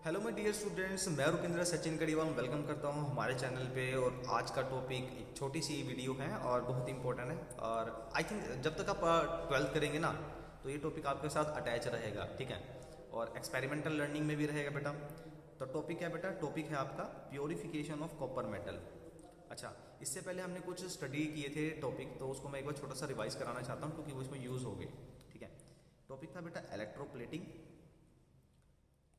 Hello my dear students, मैं रुपिंद्र Sachin Kadiwal welcome करता हूं हमारे चैनल पे। और आज का टॉपिक एक छोटी सी वीडियो है और बहुत इंपॉर्टेंट है। और आई थिंक जब तक आप 12th करेंगे ना तो ये टॉपिक आपके साथ अटैच रहेगा, ठीक है। और एक्सपेरिमेंटल लर्निंग में भी रहेगा बेटा। तो टॉपिक क्या बेटा? टॉपिक है आपका प्योरीफिकेशन ऑफ कॉपर मेटल। अच्छा, इससे पहले हमने कुछ स्टडी किए थे टॉपिक, तो उसको मैं एक बार छोटा सा रिवाइज कराना चाहता हूँ क्योंकि वो इसमें यूज़ हो गए, ठीक है। टॉपिक था बेटा इलेक्ट्रोप्लेटिंग,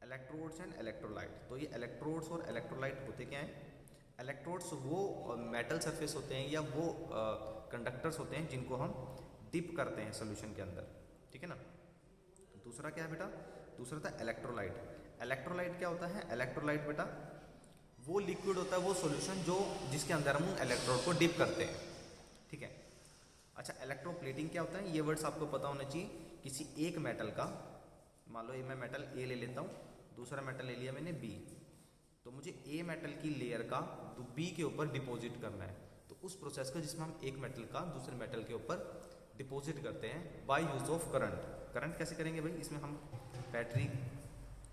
इलेक्ट्रोड्स एंड इलेक्ट्रोलाइट। तो ये इलेक्ट्रोड्स और इलेक्ट्रोलाइट होते क्या हैं? इलेक्ट्रोड्स वो मेटल सरफेस होते हैं या वो कंडक्टर्स होते हैं जिनको हम डिप करते हैं सोल्यूशन के अंदर, ठीक है ना। दूसरा क्या है बेटा? दूसरा था इलेक्ट्रोलाइट। इलेक्ट्रोलाइट क्या होता है? इलेक्ट्रोलाइट बेटा वो लिक्विड होता है, वो सोल्यूशन जो जिसके अंदर हम इलेक्ट्रोड को डिप करते हैं, ठीक है। अच्छा, इलेक्ट्रोप्लेटिंग क्या होता है? ये वर्ड्स आपको पता होना चाहिए। किसी एक मेटल का, मान लो ये मैं मेटल ए ले लेता हूँ, दूसरा मेटल ले लिया मैंने बी, तो मुझे ए मेटल की लेयर का बी के ऊपर डिपॉजिट करना है। तो उस प्रोसेस को जिसमें हम एक मेटल का दूसरे मेटल के ऊपर डिपॉजिट करते हैं by use of current. Current कैसे करेंगे भाई? इसमें हम बैटरी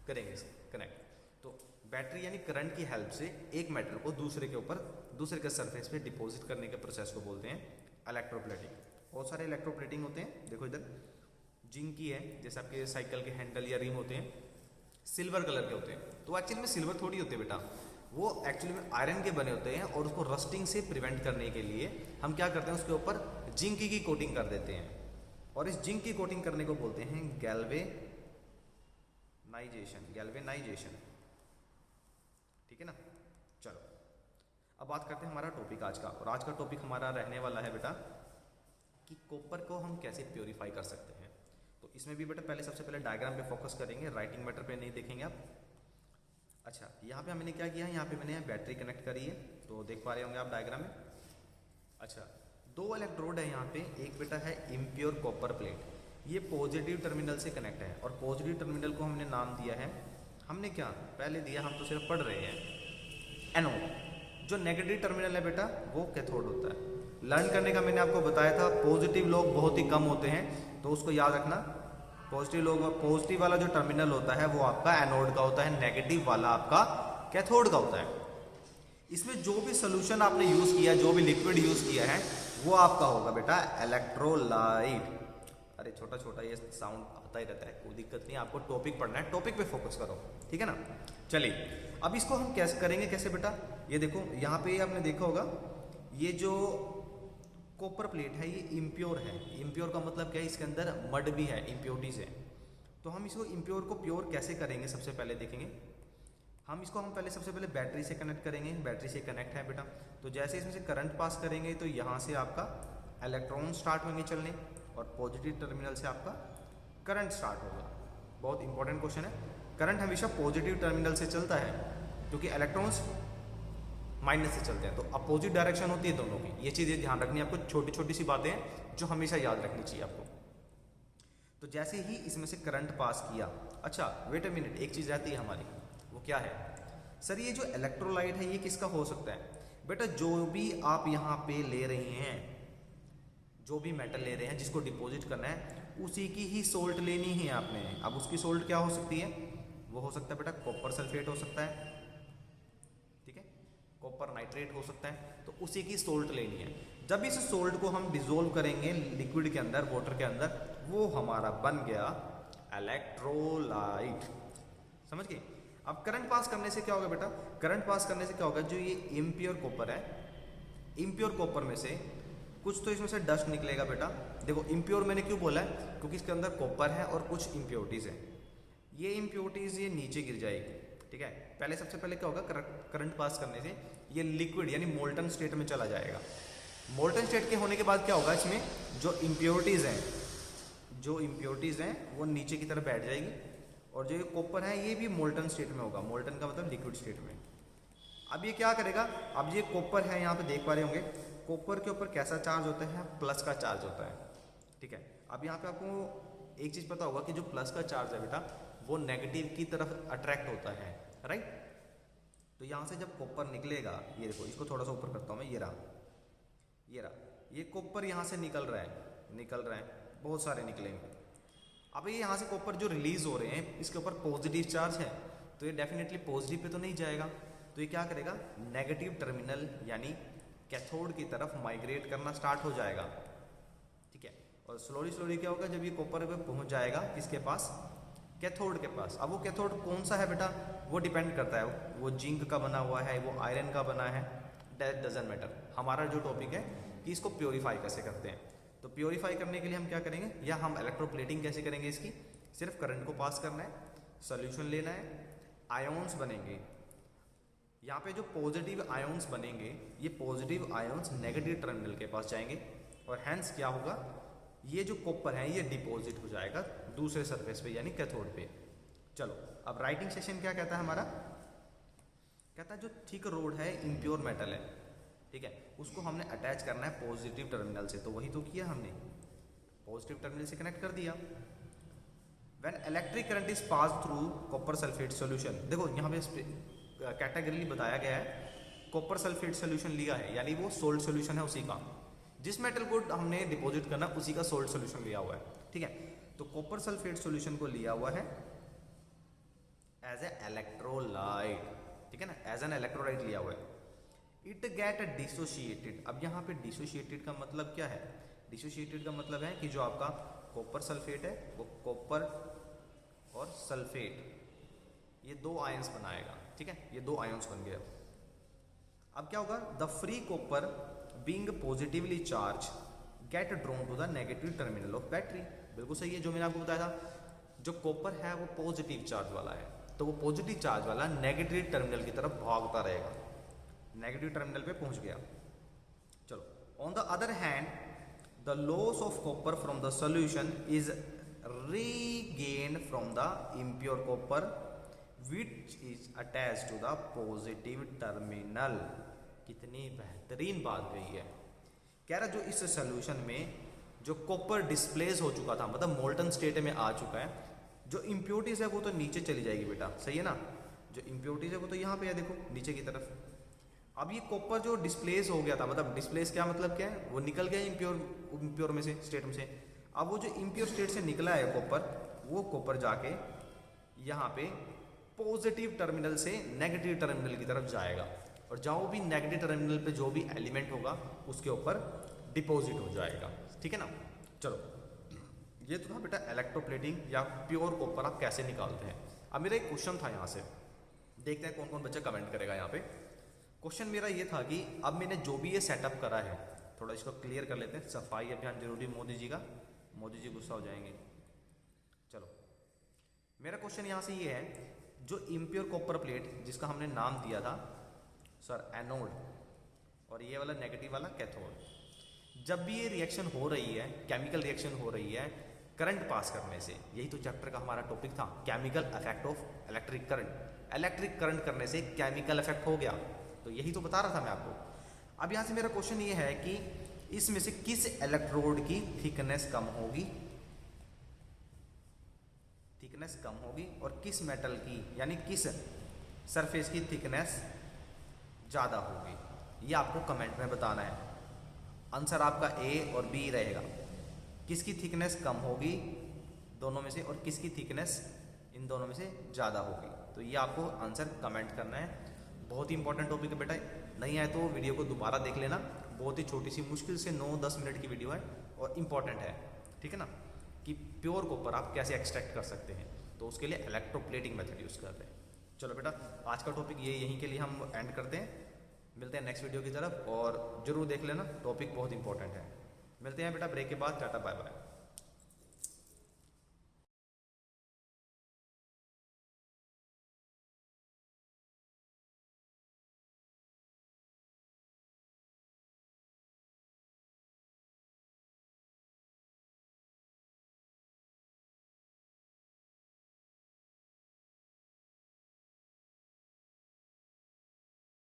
करेंगे कनेक्ट। तो बैटरी यानी करंट की हेल्प से एक मेटल को दूसरे के ऊपर, दूसरे के सरफेस पे डिपॉजिट करने के प्रोसेस को बोलते हैं इलेक्ट्रोप्लेटिंग। बहुत सारे इलेक्ट्रोप्लेटिंग होते हैं, देखो इधर जिंक की है, जैसे आपके साइकिल के हैंडल या रिम होते हैं सिल्वर कलर के होते हैं। तो एक्चुअली में सिल्वर थोड़ी होते बेटा, वो एक्चुअली में आयरन के बने होते हैं। और उसको रस्टिंग से प्रिवेंट करने के लिए हम क्या करते हैं, उसके ऊपर जिंक की कोटिंग कर देते हैं। और इस जिंक की कोटिंग करने को बोलते हैं गैल्वेनाइजेशन, ठीक है ना। चलो अब बात करते हैं हमारा टॉपिक आज का। और आज का टॉपिक हमारा रहने वाला है बेटा कि कॉपर को हम कैसे प्योरीफाई कर सकते हैं। तो इसमें भी बेटा पहले सबसे पहले डायग्राम पे फोकस करेंगे, राइटिंग मैटर पे नहीं देखेंगे आप। अच्छा, यहाँ पे मैंने क्या किया है, यहाँ पे मैंने बैटरी कनेक्ट करी है, तो देख पा रहे होंगे आप डायग्राम में। अच्छा, दो इलेक्ट्रोड है यहाँ पे, एक बेटा है इम्प्योर कॉपर प्लेट, ये पॉजिटिव टर्मिनल से कनेक्ट है। और पॉजिटिव टर्मिनल को हमने नाम दिया है, हमने क्या पहले दिया, हम तो सिर्फ पढ़ रहे हैं, एनोड। जो नेगेटिव टर्मिनल है बेटा वो कैथोड होता है। लर्न करने का मैंने आपको बताया था, पॉजिटिव लोग बहुत ही कम होते हैं, तो उसको याद रखना। पॉजिटिव लोग, पॉजिटिव वाला जो टर्मिनल होता है वो आपका एनोड का होता है, नेगेटिव वाला आपका कैथोड का होता है। इसमें जो भी सोल्यूशन आपने यूज किया, जो भी लिक्विड यूज किया है, वो आपका होगा बेटा इलेक्ट्रोलाइट। अरे छोटा छोटा ये साउंड आता ही रहता है, कोई दिक्कत नहीं, आपको टॉपिक पढ़ना है, टॉपिक पे फोकस करो, ठीक है ना। चलिए अब इसको हम कैसे करेंगे, कैसे बेटा? ये देखो यहाँ पे आपने देखा होगा, ये जो कॉपर प्लेट है ये इम्प्योर है। इम्प्योर का मतलब क्या है? इसके अंदर मड भी है, इम्प्योरिटीज है। तो हम इसको इम्प्योर को प्योर कैसे करेंगे, सबसे पहले देखेंगे। हम पहले सबसे पहले बैटरी से कनेक्ट करेंगे। बैटरी से कनेक्ट है बेटा, तो जैसे इसमें से करंट पास करेंगे तो यहाँ से आपका इलेक्ट्रॉन स्टार्ट होंगे चलने, और पॉजिटिव टर्मिनल से आपका करंट स्टार्ट होगा। बहुत इंपॉर्टेंट क्वेश्चन है। करंट हमेशा पॉजिटिव टर्मिनल से चलता है क्योंकि इलेक्ट्रॉन्स माइनस से चलते हैं, तो अपोजिट डायरेक्शन होती है दोनों की। ये चीज़ें ध्यान रखनी है आपको, छोटी छोटी सी बातें जो हमेशा याद रखनी चाहिए आपको। तो जैसे ही इसमें से करंट पास किया, अच्छा वेट अ मिनट, एक चीज़ रहती है हमारी, वो क्या है? सर ये जो इलेक्ट्रोलाइट है ये किसका हो सकता है? बेटा जो भी आप यहाँ पे ले रहे हैं, जो भी मेटल ले रहे हैं जिसको डिपॉजिट करना है, उसी की ही सोल्ट लेनी है आपने। अब उसकी सोल्ट क्या हो सकती है? वो हो सकता है बेटा कॉपर सल्फेट हो सकता है, ठीक है, कॉपर नाइट्रेट हो सकता है, तो उसी की सोल्ट लेनी है। जब इस सोल्ट को हम डिसोल्व करेंगे लिक्विड के अंदर, वाटर के अंदर, वो हमारा बन गया इलेक्ट्रोलाइट। समझ गए? अब करंट पास करने से क्या होगा बेटा? करंट पास करने से क्या होगा, जो ये इम्प्योर कॉपर है, इम्प्योर कॉपर में से कुछ तो इसमें से डस्ट निकलेगा बेटा। देखो इम्प्योर मैंने क्यों बोला है, क्योंकि इसके अंदर कॉपर है और कुछ इम्प्योरिटीज है। ये इम्प्योरिटीज ये नीचे गिर जाएगी, ठीक है। पहले सबसे पहले क्या होगा, करंट पास करने से ये लिक्विड यानी मोल्टन स्टेट में चला जाएगा। मोल्टन स्टेट के होने के बाद क्या होगा, इसमें जो इम्प्योरिटीज हैं वो नीचे की तरफ बैठ जाएगी, और जो ये कॉपर है ये भी मोल्टन स्टेट में होगा। मोल्टन का मतलब लिक्विड स्टेट में। अब ये क्या करेगा, अब ये कॉपर है, यहाँ पे देख पा रहे होंगे, कॉपर के ऊपर कैसा चार्ज होता है? प्लस का चार्ज होता है, ठीक है। अब यहाँ पे आपको एक चीज़ पता होगा कि जो प्लस का चार्ज है बेटा वो नेगेटिव की तरफ अट्रैक्ट होता है, राइट। तो यहाँ से जब कॉपर निकलेगा, ये देखो इसको थोड़ा सा ऊपर करता हूँ मैं, ये रहा, ये कॉपर यहाँ से निकल रहा है, बहुत सारे निकलेंगे। अब ये यहाँ से कॉपर जो रिलीज हो रहे हैं, इसके ऊपर पॉजिटिव चार्ज है, तो ये डेफिनेटली पॉजिटिव पे तो नहीं जाएगा, तो ये क्या करेगा, नेगेटिव टर्मिनल यानी कैथोड की तरफ माइग्रेट करना स्टार्ट हो जाएगा। ठीक है, और स्लोली स्लोली क्या होगा, जब ये कॉपर पे पहुंच जाएगा किसके पास, कैथोड के पास। अब वो कैथोड कौन सा है बेटा, वो डिपेंड करता है, वो जिंक का बना हुआ है, वो आयरन का बना है, दैट डजंट मैटर। हमारा जो टॉपिक है कि इसको प्योरीफाई कैसे करते हैं, तो प्योरीफाई करने के लिए हम क्या करेंगे, या हम इलेक्ट्रोप्लेटिंग कैसे करेंगे इसकी, सिर्फ करंट को पास करना है, सोल्यूशन लेना है, आयोन्स बनेंगे। यहाँ पे जो पॉजिटिव आयोन्स बनेंगे, ये पॉजिटिव आयोन्स नेगेटिव टर्मिनल के पास जाएंगे और हैंस क्या होगा, ये जो कॉपर है ये डिपॉजिट हो जाएगा दूसरे सरफेस पे यानी कैथोड पे। चलो अब राइटिंग सेशन क्या कहता है हमारा, कहता है जो थिक रोड है इम्प्योर मेटल है, ठीक है, उसको हमने अटैच करना है पॉजिटिव टर्मिनल से, तो वही तो किया हमने, पॉजिटिव टर्मिनल से कनेक्ट कर दिया। When electric current is pass through copper sulphate solution, देखो यहाँ पे कैटेगरी बताया गया है, कॉपर सल्फेट सॉल्यूशन लिया है यानी वो सोल्ट सॉल्यूशन है उसी का, जिस मेटल को हमने डिपॉजिट करना उसी का सोल्ट सॉल्यूशन लिया हुआ है। ठीक है, तो कॉपर सल्फेट सॉल्यूशन को लिया हुआ है एज ए इलेक्ट्रोलाइट, ठीक है ना, एज एन इलेक्ट्रोलाइट लिया हुआ है। इट गेट डिसोशिएटेड, अब यहाँ पे डिसोशिएटेड का मतलब क्या है, डिसोशिएटेड का मतलब है कि जो आपका कॉपर सल्फेट है वो कॉपर और सल्फेट ये दो आयंस बनाएगा। ठीक है, ये दो आयंस बन गया। अब क्या होगा, the free copper being positively charge get drawn to the negative terminal of battery. बिल्कुल सही है, जो मैंने आपको बताया था, जो कॉपर है वो पॉजिटिव चार्ज वाला है, तो वो पॉजिटिव चार्ज वाला नेगेटिव टर्मिनल की तरफ भागता रहेगा, नेगेटिव टर्मिनल पे पहुंच गया। चलो, on the other hand the loss of copper from the solution is regained from the impure copper which is attach to the positive terminal. कितनी बेहतरीन बात गई है, कह रहा जो इस सॉल्यूशन में जो कॉपर डिस्प्लेस हो चुका था, मतलब मोल्टन स्टेट में आ चुका है, जो इम्प्योरिटीज है वो तो नीचे चली जाएगी बेटा, सही है ना, जो इम्प्योरिटीज है वो तो यहाँ पे है, देखो नीचे की तरफ। अब ये कॉपर जो डिस्प्लेस हो गया था, मतलब डिस्प्लेस क्या मतलब क्या है, वो निकल गया इम्प्योर में से, स्टेट में से। अब वो जो इम्प्योर स्टेट से निकला है कॉपर, वो कॉपर जाके यहाँ पे पॉजिटिव टर्मिनल से नेगेटिव टर्मिनल की तरफ जाएगा, और जहाँ भी नेगेटिव टर्मिनल पे जो भी एलिमेंट होगा उसके ऊपर डिपॉजिट हो जाएगा। ठीक है ना, चलो ये तो था बेटा इलेक्ट्रोप्लेटिंग या प्योर कॉपर आप कैसे निकालते हैं। अब मेरा एक क्वेश्चन था यहाँ से, देखते हैं कौन कौन बच्चा कमेंट करेगा। यहाँ पे क्वेश्चन मेरा ये था कि अब मैंने जो भी ये सेटअप करा है, थोड़ा इसको क्लियर कर लेते हैं, सफाई अभियान जरूरी मोदी जी का, मोदी जी गुस्सा हो जाएंगे। चलो मेरा क्वेश्चन यहाँ से ये है, जो इम्प्योर कॉपर प्लेट जिसका हमने नाम दिया था सर एनोड, और ये वाला नेगेटिव वाला कैथोड, जब भी ये रिएक्शन हो रही है, केमिकल रिएक्शन हो रही है करंट पास करने से, यही तो चैप्टर का हमारा टॉपिक था, chemical effect of electric current. Electric current करने से केमिकल इफेक्ट हो गया, तो यही तो बता रहा था मैं आपको। अब यहाँ से मेरा क्वेश्चन ये है कि इसमें से किस इलेक्ट्रोड की थिकनेस कम होगी, थिकनेस कम होगी, और किस मेटल की यानी किस सरफेस की थिकनेस ज़्यादा होगी, ये आपको कमेंट में बताना है। आंसर आपका ए और बी रहेगा, किसकी थिकनेस कम होगी दोनों में से, और किसकी थिकनेस इन दोनों में से ज़्यादा होगी, तो ये आपको आंसर कमेंट करना है। बहुत ही इंपॉर्टेंट टॉपिक है बेटा, नहीं आए तो वीडियो को दोबारा देख लेना, बहुत ही छोटी सी मुश्किल से 9-10 मिनट की वीडियो है और इम्पॉर्टेंट है। ठीक है ना, कि प्योर कॉपर आप कैसे एक्सट्रैक्ट कर सकते हैं, तो उसके लिए इलेक्ट्रोप्लेटिंग मेथड यूज़ कर रहे हैं। चलो बेटा आज का टॉपिक ये यहीं के लिए हम एंड करते हैं, मिलते हैं नेक्स्ट वीडियो की तरफ, और जरूर देख लेना, टॉपिक बहुत इंपॉर्टेंट है। मिलते हैं बेटा ब्रेक के बाद, टाटा बाय बाय।